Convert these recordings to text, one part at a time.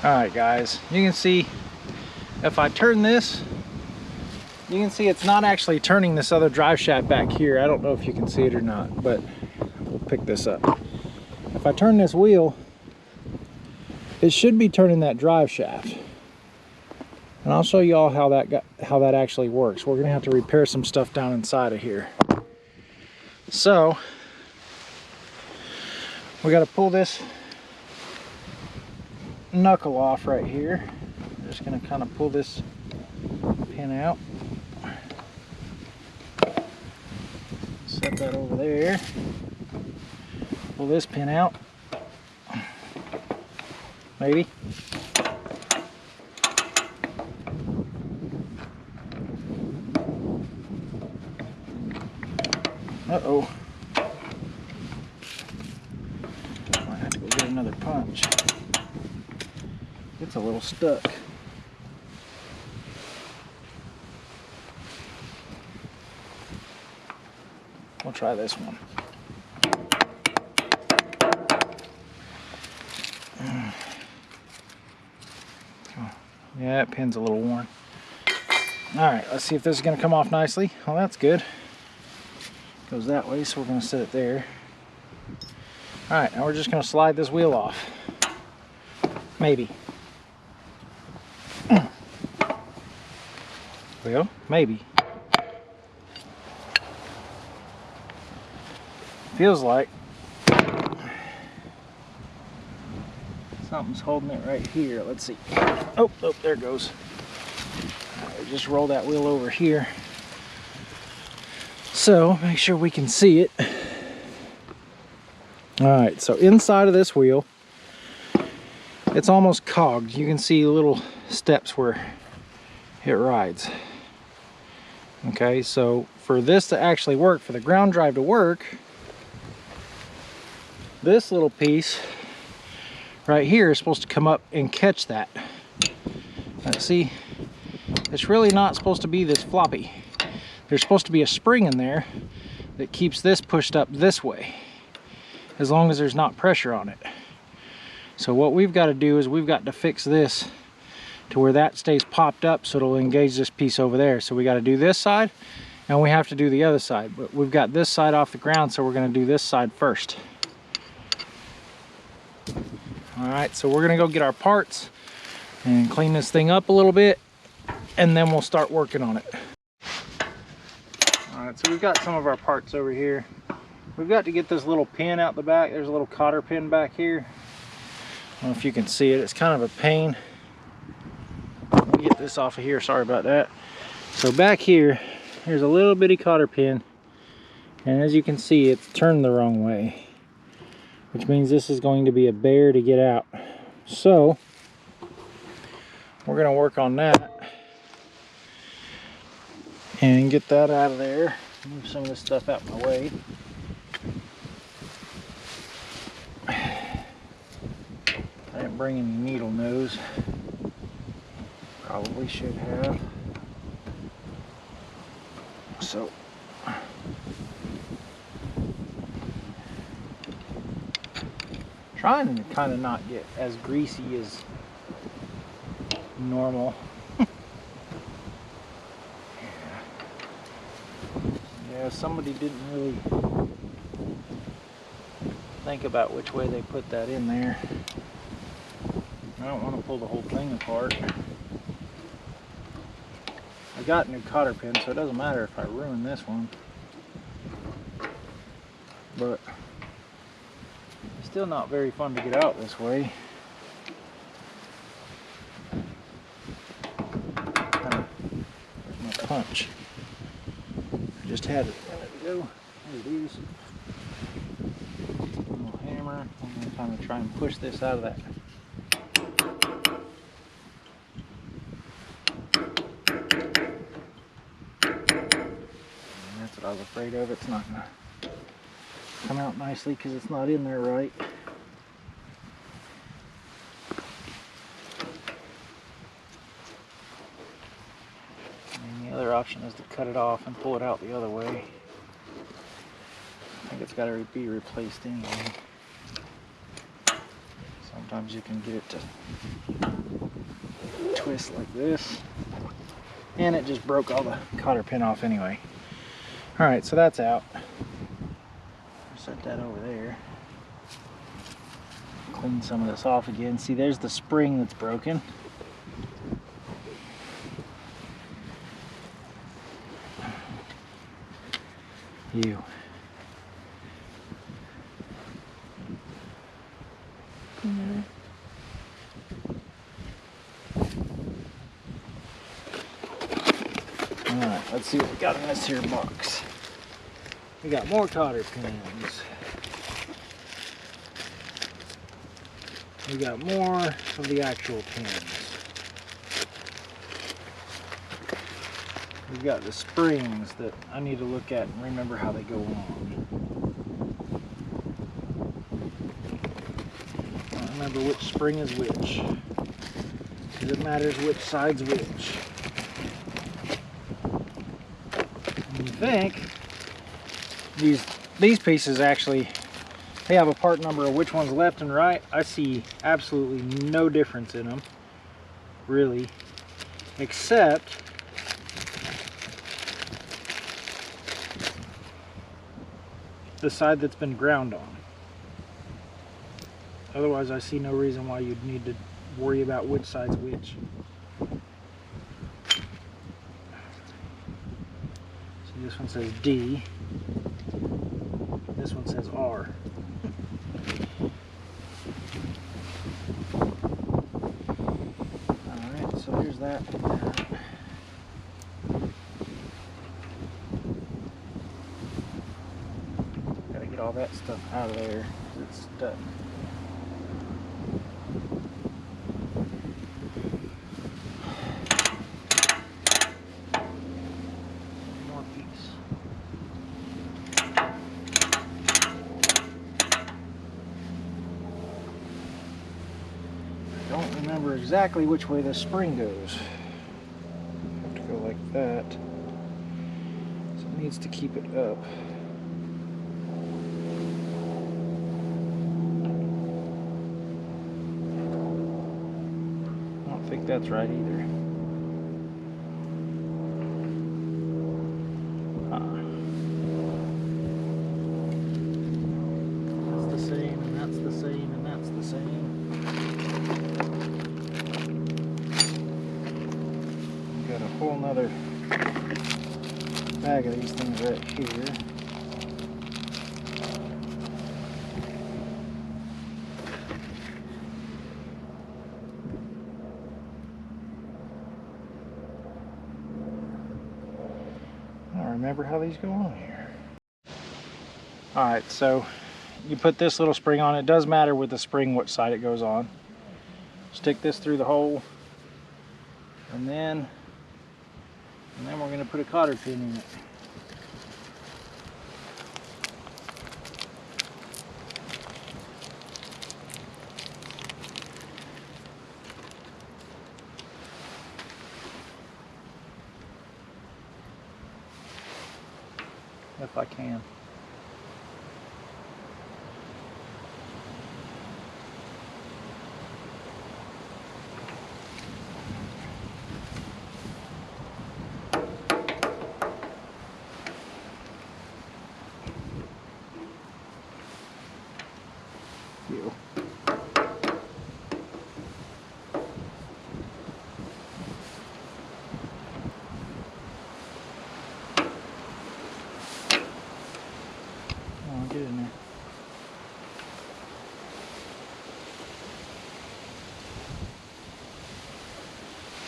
Alright guys, you can see if I turn this, you can see it's not actually turning this other drive shaft back here. I don't know if you can see it or not, but we'll pick this up. If I turn this wheel, it should be turning that drive shaft. And I'll show you all how that actually works. We're gonna have to repair some stuff down inside of here. So we got to pull this knuckle off right here. I'm just going to kind of pull this pin out. Set that over there. Pull this pin out. Maybe. Uh-oh. Might have to go get another punch. It's a little stuck. We'll try this one. Yeah, that pin's a little worn. Alright, let's see if this is going to come off nicely. Well, that's good. Goes that way, so we're going to set it there. Alright, now we're just going to slide this wheel off. Maybe. Well, maybe. Feels like something's holding it right here. Let's see. Oh, there it goes. Right, just roll that wheel over here. So, make sure we can see it. Alright, so inside of this wheel, it's almost cogged. You can see little steps where it rides. Okay, so for this to actually work, for the ground drive to work, this little piece right here is supposed to come up and catch that. Now, see, it's really not supposed to be this floppy. There's supposed to be a spring in there that keeps this pushed up this way, as long as there's not pressure on it. So what we've got to do is we've got to fix this to where that stays popped up so it'll engage this piece over there. So we got to do this side and we have to do the other side, but we've got this side off the ground, so we're going to do this side first. Alright, so we're going to go get our parts and clean this thing up a little bit, and then we'll start working on it. Alright, so we've got some of our parts over here. We've got to get this little pin out the back. There's a little cotter pin back here. I don't know if you can see it. It's kind of a pain. Let me get this off of here. Sorry about that. So back here, there's a little bitty cotter pin, and as you can see, it's turned the wrong way, which means this is going to be a bear to get out. So we're going to work on that and get that out of there. Move some of this stuff out of my way. I didn't bring any needle nose. Probably should have. So trying to kind of not get as greasy as normal. Yeah, somebody didn't really think about which way they put that in there. I don't want to pull the whole thing apart. I got a new cotter pin, so it doesn't matter if I ruin this one. But it's still not very fun to get out this way. Where's my punch? I just had it a minute ago. There it is. A little hammer. I'm going to kind of try and push this out of that. I was afraid of. It's not going to come out nicely because it's not in there right. And the other option is to cut it off and pull it out the other way. I think it's got to be replaced anyway. So I'm Sometimes you can get it to twist like this. And it just broke all the cotter pin off anyway. Alright, so that's out. Set that over there. Clean some of this off again. See, there's the spring that's broken. You. Alright, let's see what we got in this here box. We got more cotter pins. We got more of the actual pins. We've got the springs that I need to look at and remember how they go on. I don't remember which spring is which, because it matters which side's which. And you think these pieces actually, they have a part number of which one's left and right. I see absolutely no difference in them, really, except the side that's been ground on. Otherwise, I see no reason why you'd need to worry about which side's which. See, this one says D. This one says R. Alright, so there's that. Gotta get all that stuff out of there because it's stuck. More piece. I don't remember exactly which way this spring goes. Have to go like that. So it needs to keep it up. I don't think that's right either. That's the same, and that's the same, and that's the same. We've got a whole nother bag of these things right here. I don't remember how these go on here. Alright, so you put this little spring on. It does matter with the spring which side it goes on. Stick this through the hole, and then we're going to put a cotter pin in it. If I can. You. Oh, get in there.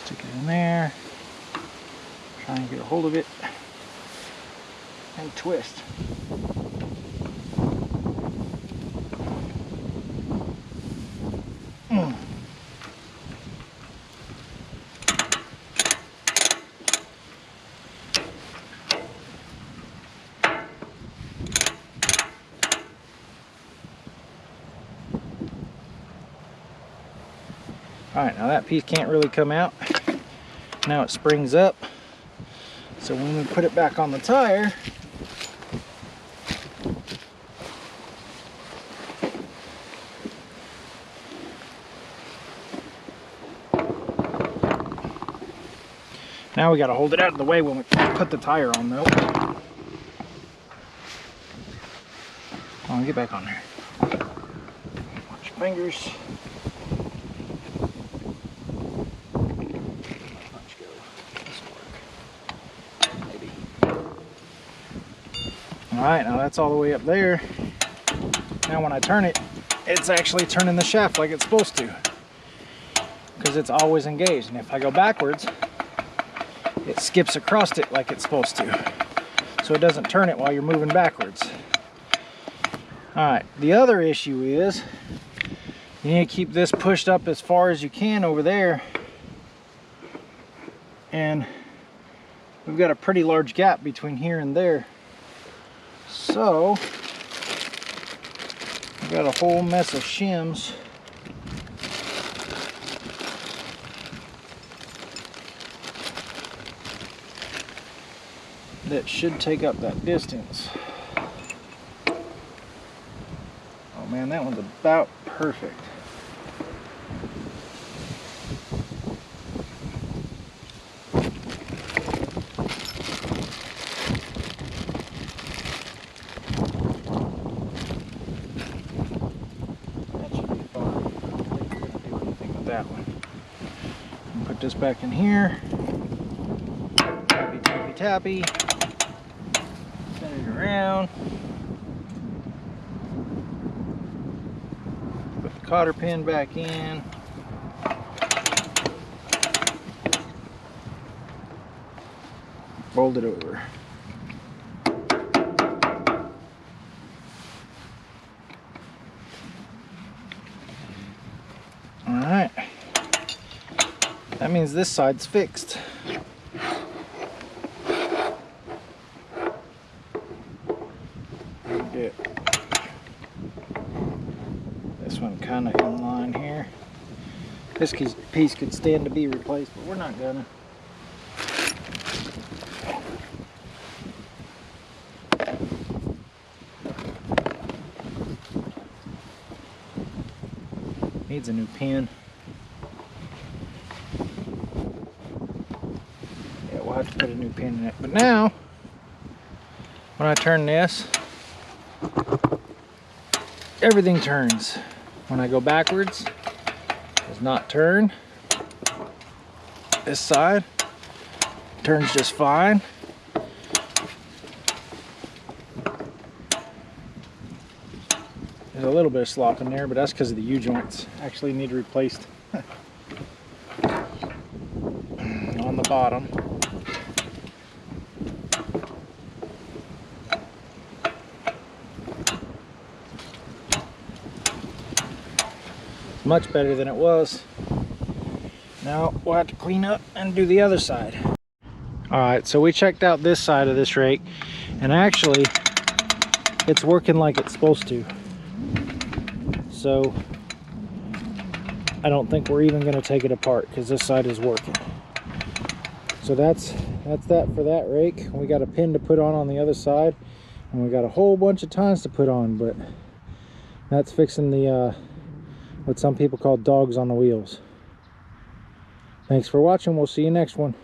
Stick it in there. Try and get a hold of it and twist. Alright, now that piece can't really come out. Now it springs up. So when we put it back on the tire, Now we got to hold it out of the way when we put the tire on though. Oh, get back on there. Watch your fingers. Let's go. This will work. Maybe. Alright, now that's all the way up there. Now when I turn it, it's actually turning the shaft like it's supposed to, because it's always engaged. And if I go backwards, it skips across it like it's supposed to, so it doesn't turn it while you're moving backwards. Alright, the other issue is you need to keep this pushed up as far as you can over there, and we've got a pretty large gap between here and there, so we've got a whole mess of shims. That should take up that distance. Oh man, that one's about perfect. That should be fine. I don't think we're going to do anything with that one. Put this back in here. Tappy, tappy, tappy. Spin it around. Put the cotter pin back in. Fold it over. Alright. That means this side's fixed. Get this one kind of in line here. This piece could stand to be replaced, but we're not gonna. Needs a new pin. Yeah, we'll have to put a new pin in it. But now, when I turn this, everything turns. When I go backwards, it does not turn. This side turns just fine. There's a little bit of slop in there, but that's because of the U-joints. Actually need replaced on the bottom. Much better than it was. Now we'll have to clean up and do the other side. Alright, so we checked out this side of this rake, and actually it's working like it's supposed to. So I don't think we're even going to take it apart because this side is working. So that's that for that rake. We got a pin to put on the other side, and we got a whole bunch of tines to put on, but that's fixing the what some people call dogs on the wheels. Thanks for watching. We'll see you next one.